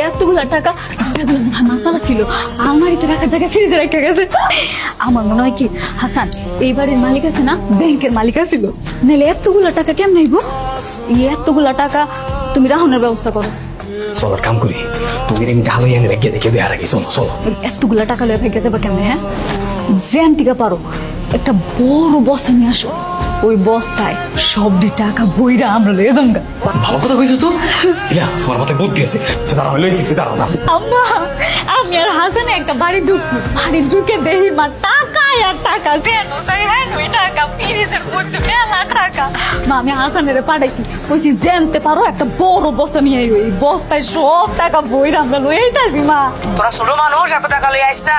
এতগুলা টাকা মাতালা ছিল আমারিতে রাখার জায়গায় ফ্রিজে রেখে গেছে। আমার মনে হয় কি হাসান এই বাড়ির মালিক আছে না, ব্যাংকের মালিক ছিল, নাহলে এতগুলা টাকা কেমন নিব? এতগুলা টাকা তুমি রাহনের ব্যবস্থা করো। চলো কাম করি, তুমি আমি ঢালো এনে রেখে দেখে দেওয়ার আগে চলো চলো। এতগুলা টাকা লয়ে ভেঙে যাবে কেমনে? হ্যাঁ, জ্যান থেকে পারো একটা বড় বস্তা নিয়ে আসো, ওই বস্তায় সবটি টাকা বইরা আমরা লয়ে যাবো। ভালো কথা কইছো তো, ইলা তোমার মাথায় বুদ্ধি আছে। দাঁড়াও হইলো কিছু দাঁড়াও না। আম্মা, আমি আর হাসানে একটা বাড়ি ঢুকছি, বাড়ি ঢুকে দেখি মা টাকা আর টাকা, ওই টাকা ফ্রিজের পড়ছে মেলা টাকা। মা আমি হাসানের পাঠাইছি, কইছি জানতে পারো একটা বড় বস্তা নিয়ে আইও, এই বস্তায় সব টাকা বইরা আমরা লয়ে আইতাছি। মা তোরা ছোট মানুষ, এত টাকা লই আইস না।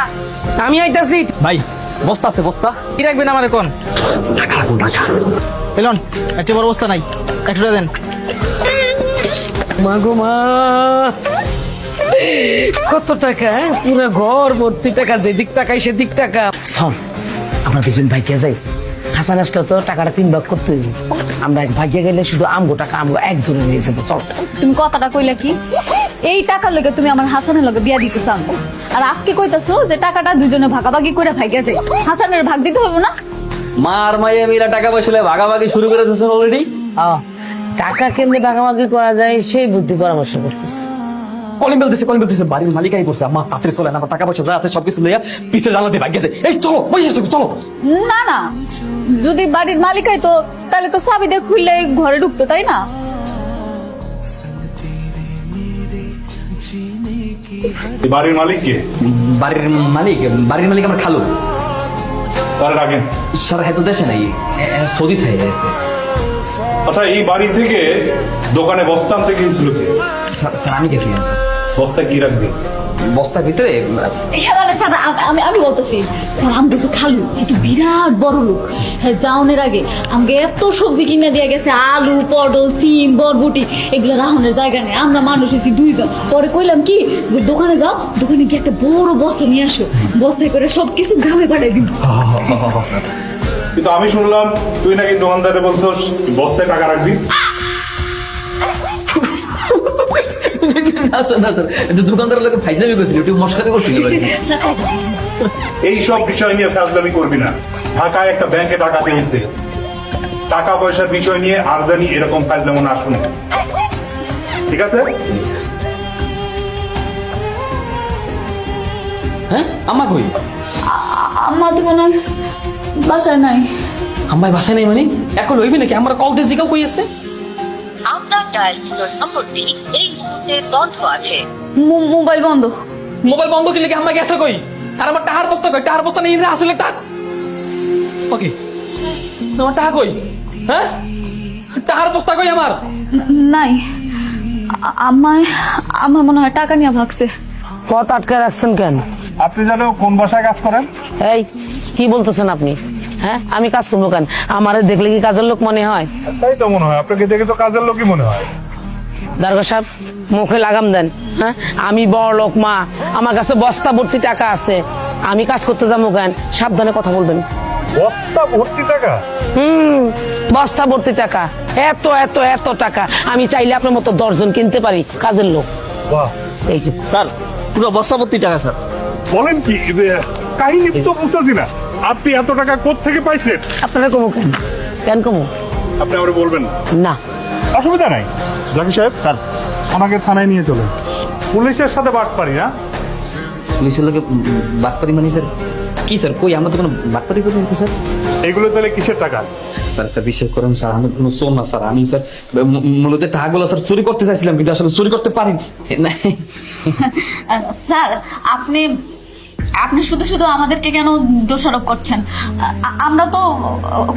আমি আইতাছি ভাই, বস্তা আছে বস্তা। কি রাখবেন আমার এখন? টাকা রাখুন টাকা। এলন আচ্ছা, বড় বস্তা নাই, 100 টাকা দেন। মা গো মা, কত টাকা! পুরো ঘর ভর্তি টাকা, যেদিক টাকাই সেদিক টাকা। শোন, আমরা দুজন ভাইকে যাই। হাসান আসলে তো টাকাটা 3 ভাগ করতে হইব। আমরা এক ভাইকে গেলে শুধু আমগো টাকা আমগো একজনে নিয়ে যাবো। চল। তুমি কথাটা কইলা কি? এই টাকার লগে তুমি আমার হাসানের লগে বিয়া দিতে চাও, আর আজকে কইতাছো যে টাকাটা দুজনে ভাগাভাগি করে ভাইগে যায়, হাসানের ভাগ দিতে হবে না? মার মাইয়া মিলা টাকা পয়সা ভাগাভাগি শুরু করে দিয়েছেন অলরেডি। টাকা কেমনে ভাগাভাগি করা যায় সেই বুদ্ধি পরামর্শ করতেছি। কলিং বেলতেছে বাড়ির মালিকাই করছে। আমার তাড়াতাড়ি চলে না, টাকা পয়সা যা আছে সবকিছু লইয়া পিছের জানাতে ভাগ গেছে। এই চলো পয়সা চলো। না না, যদি বাড়ির মালিকাই তো তাহলে তো চাবি দিয়ে খুললে ঘরে ঢুকতো, তাই না? বাড়ির মালিক কে? বাড়ির মালিক আমার খালু। তার রাখেন। স্যার হয়তো দেশে নাই, সৌদি থেকে গেছে। আচ্ছা, এই বাড়ি থেকে দোকানে বস্তা আনতে গিয়েছিল কে? স্যার আমি গেছিলাম স্যার। বস্তায় কি রাখবে? বস্তার ভিতরে মানে স্যার আমি বলতেছি স্যার, আমি গেছি খালু একটু বিরাট বড় লোক, হ্যাঁ যাওনের আগে আমাকে এত সবজি কিনে দিয়ে গেছে, আলু পটল সিম বরবটি, এগুলো রাহনের জায়গা নেই, আমরা মানুষ হয়েছি 2 জন। পরে কইলাম কি যে দোকানে যাও, দোকানে গিয়ে একটা বড় বস্তা নিয়ে আসো, বস্তায় করে সবকিছু গ্রামে পাঠাই দিব। কিন্তু আমি শুনলাম তুই নাকি দোকানদারে বলছস বস্তায় টাকা রাখবি। দোকানদার লোক ফাইজলামি করছিল, একটু মশকাতে করছিল। এই সব বিষয় নিয়ে ফাজলামি করবি না। ঢাকায় একটা ব্যাংকে টাকা দিয়েছে, টাকা পয়সার বিষয় নিয়ে আর জানি এরকম ফাজলামো না শুনে, ঠিক আছে? হ্যাঁ, আম্মা কই? আমার তো মনে হয় বাসায় নাই। আম্মাই বাসায় নেই মানে এখন হইবে নাকি? আমার কল দিয়ে জিগাও কই আছে? আপনার ডায়ালকৃত নম্বরটি এই মুহূর্তে বন্ধ আছে। মোবাইল বন্ধ। মোবাইল বন্ধ করলে কি আম্মা গেছে কই? আর আমার টাকার বস্তা কই? টাকার বস্তা নেই আসলে টাকা। ওকে, আমার টাকা কই? হ্যাঁ, টাকার বস্তা কই আমার? নাই, আমার মনে হয় টাকা নিয়ে ভাগছে। পথ আটকে রাখছেন কেন? আপনি জানো কোন বাসায় কাজ করেন? এই কি বলতেছেন আপনি? হ্যাঁ, আমি কাজ করবো কেন? আমারে দেখলে কি কাজের লোক মনে হয়? তাই তো মনে হয়, আপনাকে দেখে তো কাজের লোকই মনে হয়। দারোগা সাহেব, মুখে লাগাম দেন। হ্যাঁ, আমি বড় লোক মা, আমার কাছে বস্তা ভর্তি টাকা আছে, আমি কাজ করতে যাবো কেন? সাবধানে কথা বলবেন। বস্তা ভর্তি টাকা? বস্তা ভর্তি টাকা, এত এত এত টাকা আমি চাইলে আপনার মতো 10 জন কিনতে পারি কাজের লোক। বাহ, এই যে স্যার পুরো বস্তা ভর্তি টাকা স্যার। বলেন কি? কাহিনী তো বুঝতেছি না, আপনি এত টাকা কোত্থেকে পাইছেন? আপনারা কমু কেন? কেন কমু? আপনি আমার বলবেন না। না, অসুবিধা নাই। জাকি সাহেব, স্যার আমাকে থানায় নিয়ে চলেন। পুলিশের সাথে বাট পারি না। পুলিশের লোকে বাটপারি মানে স্যার কি? স্যার কই, আমরা তো কোনো বাটপারি করি না স্যার। এগুলো তাহলে কিসের টাকা? স্যার বিশ্বাস করেন স্যার, আমি কোনো চোর না স্যার। আমি স্যার মূলত টাকাগুলো স্যার চুরি করতে চাইছিলাম, কিন্তু আসলে চুরি করতে পারিনি। স্যার আপনি শুধু শুধু আমাদেরকে কেন দোষারোপ করছেন? আমরা তো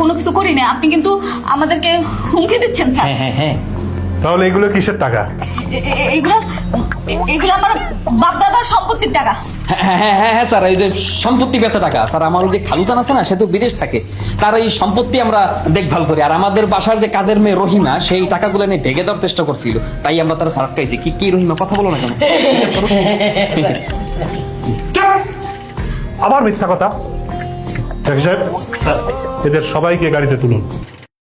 কোনো কিছু করি না, আপনি কিন্তু আমাদেরকে হুমকি দিচ্ছেন স্যার। হ্যাঁ হ্যাঁ, তাহলে এগুলো কিসের টাকা? এগুলো আমার বাপদাদার সম্পত্তির টাকা। হ্যাঁ হ্যাঁ হ্যাঁ হ্যাঁ স্যার, এই যে সম্পত্তি বেচা টাকা স্যার। আমার যে খালুজান আছে না, সে তো বিদেশ থাকে, তার এই সম্পত্তি আমরা দেখভাল করি। আর আমাদের বাসার যে কাজের মেয়ে রহিমা, সেই টাকাগুলো নিয়ে ভেঙে দেওয়ার চেষ্টা করছিল, তাই আমরা তারা সারাপ খাইছি। কি রহিমা, কথা বলো না কেন? আবার মিথ্যা কথা। জাকি সাহেব, এদের সবাইকে গাড়িতে তুলুন।